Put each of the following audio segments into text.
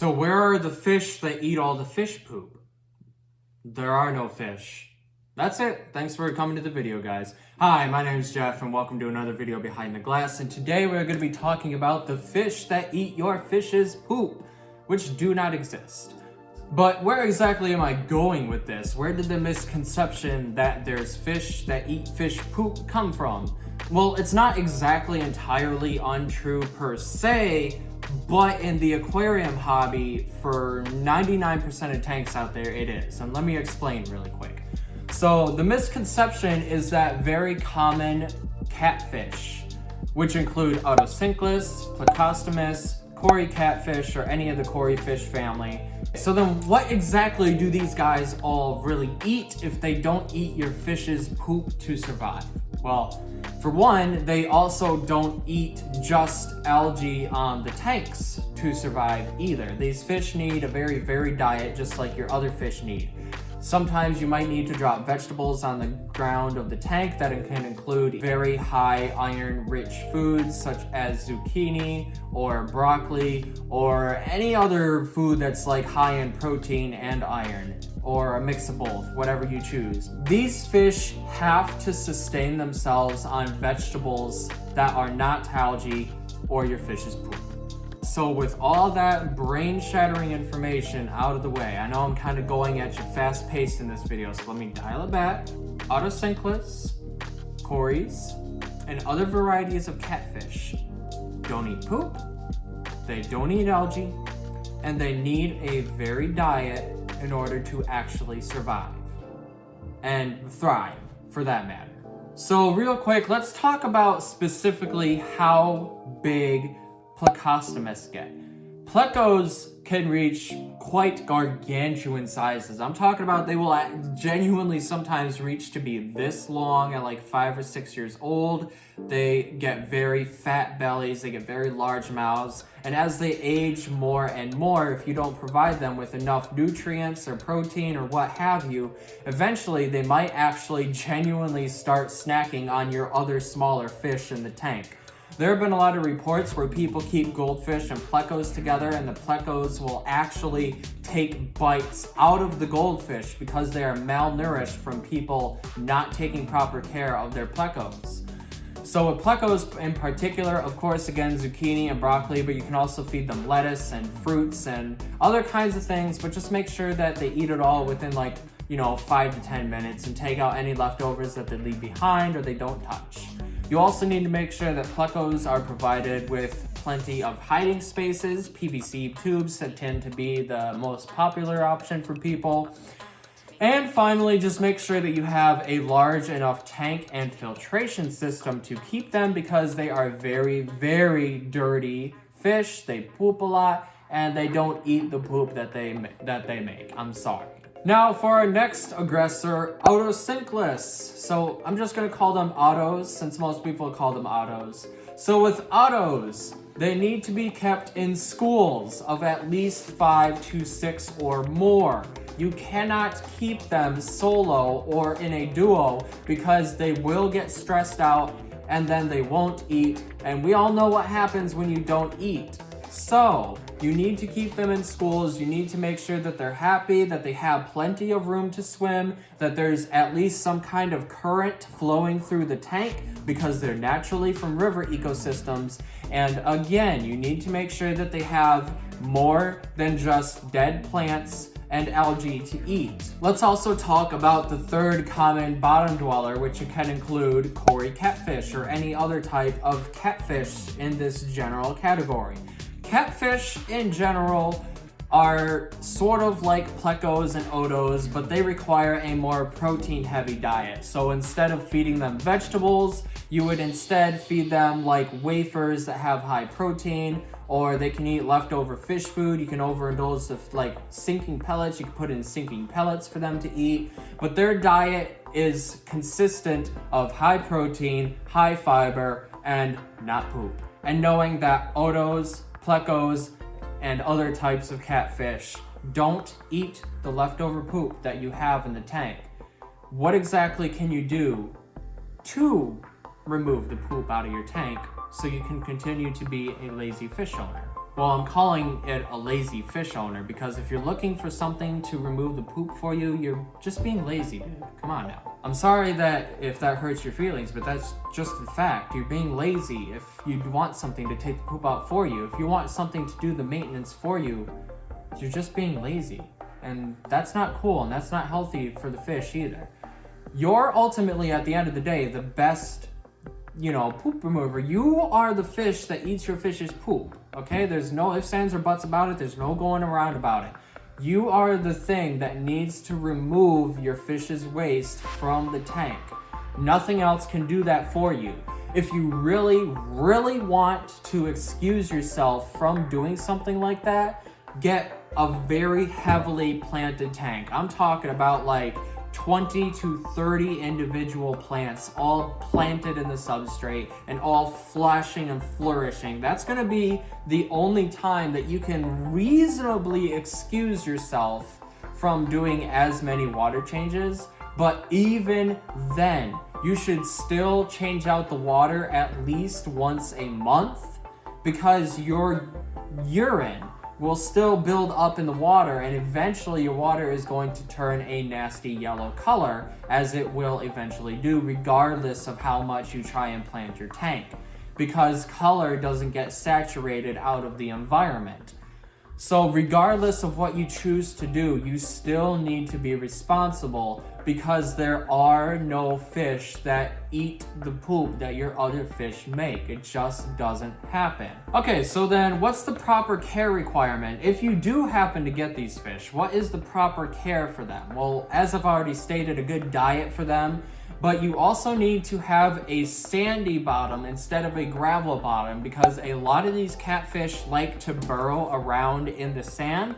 So where are the fish that eat all the fish poop? There are no fish. That's it. Thanks for coming to the video, guys. Hi, my name is Jeff, and welcome to another video behind the glass. And today we're going to be talking about the fish that eat your fish's poop, which do not exist. But where exactly am I going with this? Where did the misconception that there's fish that eat fish poop come from? Well, it's not exactly entirely untrue per se, but in the aquarium hobby, for 99% of tanks out there, it is. And let me explain really quick. So the misconception is that very common catfish, which include Otocinclus, Plecostomus, Cory catfish, or any of the Cory fish family. So then what exactly do these guys all really eat if they don't eat your fish's poop to survive? Well, for one, they also don't eat just algae on the tanks to survive either. These fish need a very varied diet just like your other fish need. Sometimes you might need to drop vegetables on the ground of the tank that can include very high iron-rich foods such as zucchini or broccoli or any other food that's like high in protein and iron, or a mix of both, whatever you choose. These fish have to sustain themselves on vegetables that are not algae or your fish's poop. So with all that brain-shattering information out of the way, I know I'm kind of going at you fast-paced in this video, so let me dial it back. Otocinclus, Corys, and other varieties of catfish don't eat poop, they don't eat algae, and they need a varied diet in order to actually survive and thrive, for that matter. So real quick, let's talk about specifically how big Plecostomus get. Plecos can reach quite gargantuan sizes. I'm talking about they will genuinely sometimes reach to be this long at like 5 or 6 years old. They get very fat bellies, they get very large mouths, and as they age more and more, if you don't provide them with enough nutrients or protein or what have you, eventually they might actually genuinely start snacking on your other smaller fish in the tank. There have been a lot of reports where people keep goldfish and plecos together, and the plecos will actually take bites out of the goldfish because they are malnourished from people not taking proper care of their plecos. So with plecos in particular, of course, again, zucchini and broccoli, but you can also feed them lettuce and fruits and other kinds of things, but just make sure that they eat it all within 5 to 10 minutes and take out any leftovers that they leave behind or they don't touch. You also need to make sure that plecos are provided with plenty of hiding spaces. PVC tubes that tend to be the most popular option for people. And finally, just make sure that you have a large enough tank and filtration system to keep them, because they are very, very dirty fish. They poop a lot and they don't eat the poop that they make. I'm sorry. Now for our next aggressor, Otocinclus. So I'm just going to call them Ottos since most people call them Ottos. So with Ottos, they need to be kept in schools of at least 5 to 6 or more. You cannot keep them solo or in a duo because they will get stressed out and then they won't eat. And we all know what happens when you don't eat. So you need to keep them in schools. You need to make sure that they're happy, that they have plenty of room to swim, that there's at least some kind of current flowing through the tank because they're naturally from river ecosystems. And again, you need to make sure that they have more than just dead plants and algae to eat. Let's also talk about the third common bottom dweller, which can include Cory catfish or any other type of catfish in this general category. Catfish in general are sort of like plecos and otos, but they require a more protein-heavy diet. So instead of feeding them vegetables, you would instead feed them like wafers that have high protein, or they can eat leftover fish food. You can overindulge with like sinking pellets. You can put in sinking pellets for them to eat, but their diet is consistent of high protein, high fiber, and not poop. And knowing that otos, plecos, and other types of catfish don't eat the leftover poop that you have in the tank, what exactly can you do to remove the poop out of your tank so you can continue to be a lazy fish owner? well, I'm calling it a lazy fish owner, because if you're looking for something to remove the poop for you, you're just being lazy, dude. Come on now. I'm sorry if that hurts your feelings, but that's just the fact. You're being lazy if you want something to take the poop out for you. If you want something to do the maintenance for you, you're just being lazy. And that's not cool, and that's not healthy for the fish either. You're ultimately, at the end of the day, the best, poop remover. You are the fish that eats your fish's poop, okay? There's no ifs, ands, or buts about it. There's no going around about it. You are the thing that needs to remove your fish's waste from the tank. Nothing else can do that for you. If you really, really want to excuse yourself from doing something like that, get a very heavily planted tank. I'm talking about like 20 to 30 individual plants all planted in the substrate and all flashing and flourishing. That's going to be the only time that you can reasonably excuse yourself from doing as many water changes. But even then, you should still change out the water at least once a month, because your urine will still build up in the water, and eventually your water is going to turn a nasty yellow color, as it will eventually do regardless of how much you try and plant your tank, because color doesn't get saturated out of the environment. So regardless of what you choose to do, you still need to be responsible, because there are no fish that eat the poop that your other fish make. It just doesn't happen. Okay, so then what's the proper care requirement? If you do happen to get these fish, what is the proper care for them? Well, as I've already stated, a good diet for them, but you also need to have a sandy bottom instead of a gravel bottom, because a lot of these catfish like to burrow around in the sand.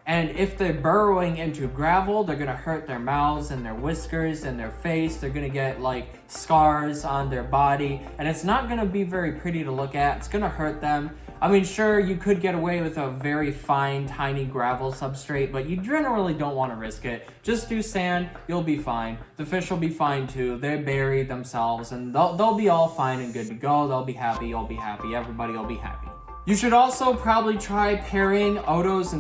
And if they're burrowing into gravel, they're gonna hurt their mouths and their whiskers and their face. They're gonna get like scars on their body, and it's not gonna be very pretty to look at. It's gonna hurt them. I mean, sure, you could get away with a very fine, tiny gravel substrate, but you generally don't want to risk it. Just do sand, you'll be fine. The fish will be fine too. They bury themselves, and they'll be all fine and good to go. They'll be happy, you'll be happy, everybody will be happy. You should also probably try pairing otos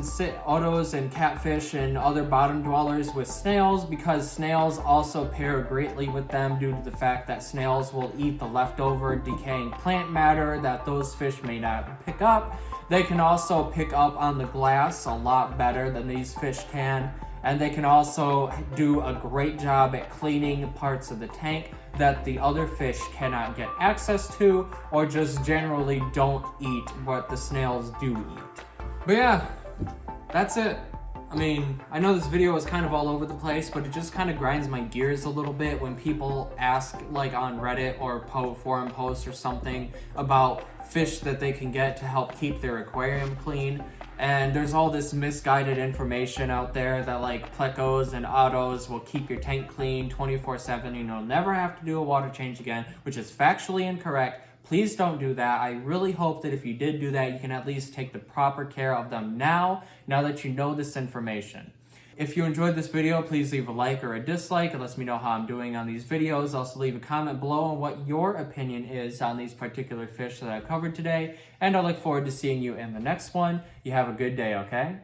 and catfish and other bottom dwellers with snails, because snails also pair greatly with them due to the fact that snails will eat the leftover decaying plant matter that those fish may not pick up. They can also pick up on the glass a lot better than these fish can, and they can also do a great job at cleaning parts of the tank that the other fish cannot get access to, or just generally don't eat what the snails do eat. But yeah, that's it. I mean, I know this video is kind of all over the place, but it just kind of grinds my gears a little bit when people ask, like on Reddit or forum posts or something, about fish that they can get to help keep their aquarium clean. And there's all this misguided information out there that like plecos and autos will keep your tank clean 24/7 and you'll never have to do a water change again, which is factually incorrect. Please don't do that. I really hope that if you did do that, you can at least take the proper care of them now that you know this information. If you enjoyed this video, please leave a like or a dislike. It lets me know how I'm doing on these videos. Also leave a comment below on what your opinion is on these particular fish that I've covered today. And I look forward to seeing you in the next one. You have a good day, okay?